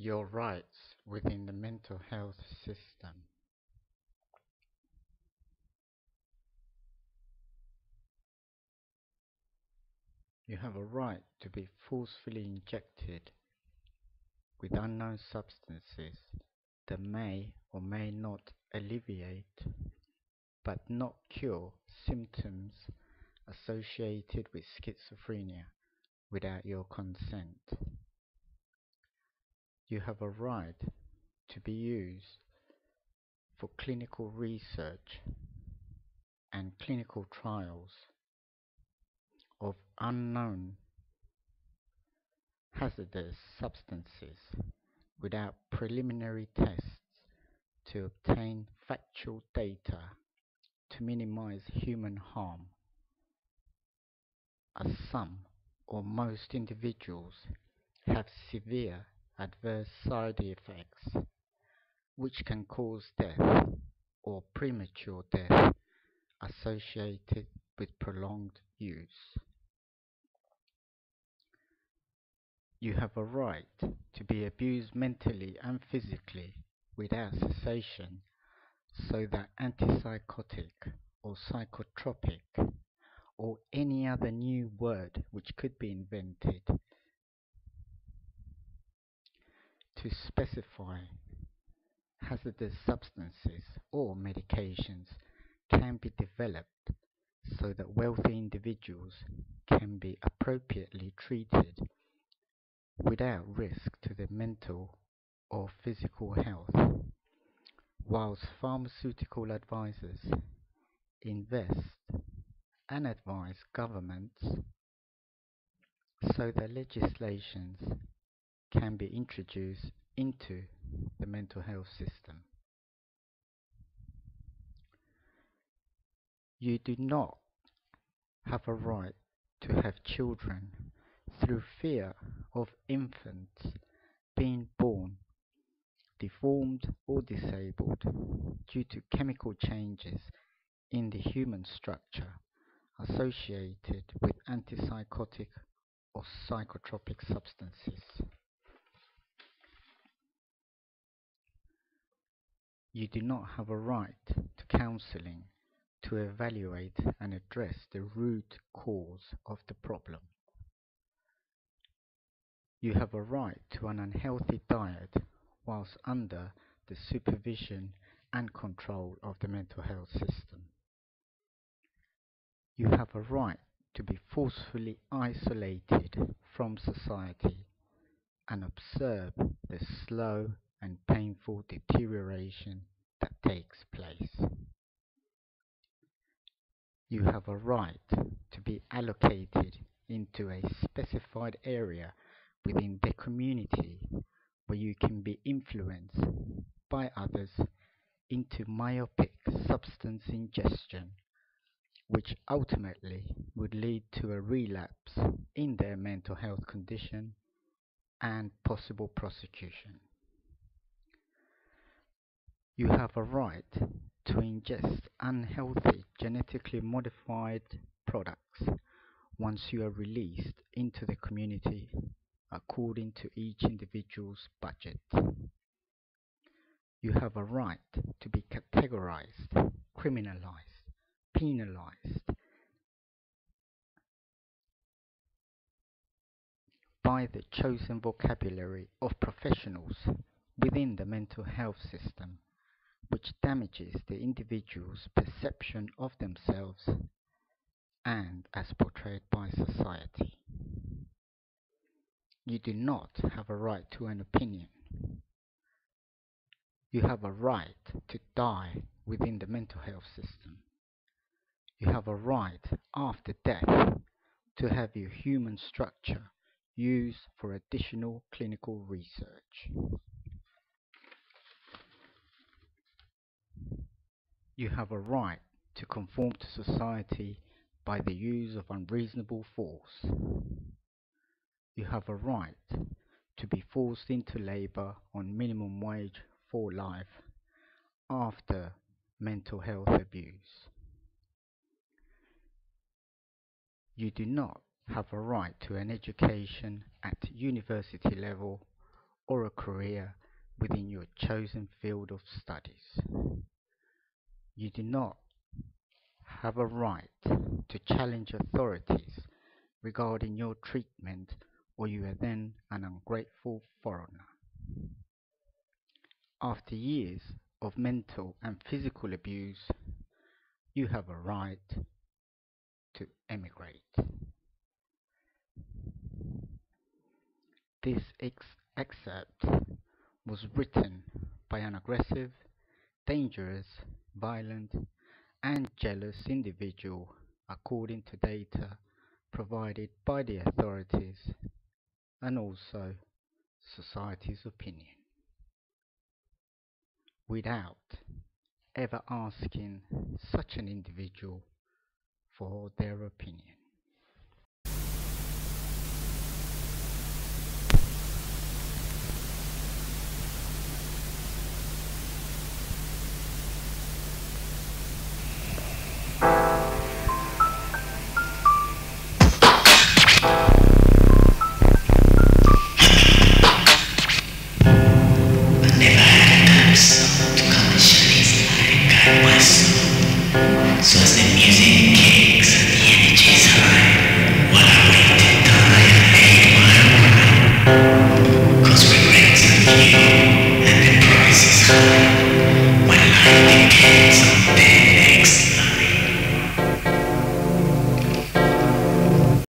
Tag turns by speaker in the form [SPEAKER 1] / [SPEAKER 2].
[SPEAKER 1] your rights within the mental health system. You have a right to be forcefully injected with unknown substances that may or may not alleviate but not cure symptoms associated with schizophrenia without your consent. You have a right to be used for clinical research and clinical trials of unknown hazardous substances without preliminary tests to obtain factual data to minimize human harm, as some or most individuals have severe adverse side effects which can cause death or premature death associated with prolonged use. You have a right to be abused mentally and physically without cessation so that antipsychotic or psychotropic or any other new word which could be invented to specify hazardous substances or medications can be developed so that wealthy individuals can be appropriately treated without risk to their mental or physical health, whilst pharmaceutical advisors invest and advise governments so that legislations can be introduced into the mental health system. You do not have a right to have children through fear of infants being born deformed or disabled due to chemical changes in the human structure associated with antipsychotic or psychotropic substances. You do not have a right to counseling to evaluate and address the root cause of the problem. You have a right to an unhealthy diet whilst under the supervision and control of the mental health system. You have a right to be forcefully isolated from society and observe the slow and painful deterioration that takes place. You have a right to be allocated into a specified area within the community where you can be influenced by others into myopic substance ingestion, which ultimately would lead to a relapse in their mental health condition and possible prosecution. You have a right to ingest unhealthy genetically modified products once you are released into the community according to each individual's budget. You have a right to be categorized, criminalized, penalized by the chosen vocabulary of professionals within the mental health system, which damages the individual's perception of themselves and as portrayed by society. You do not have a right to an opinion. You have a right to die within the mental health system. You have a right after death to have your human structure used for additional clinical research. You have a right to conform to society by the use of unreasonable force. You have a right to be forced into labor on minimum wage for life after mental health abuse. You do not have a right to an education at university level or a career within your chosen field of studies. You do not have a right to challenge authorities regarding your treatment, or you are then an ungrateful foreigner. After years of mental and physical abuse, you have a right to emigrate. This excerpt was written by an aggressive, dangerous, violent, and jealous individual according to data provided by the authorities and also society's opinion, without ever asking such an individual for their opinion.
[SPEAKER 2] So as the music kicks and the energy's high, while I waited till I had made my mind. Cause regrets are few and the price is high. When life became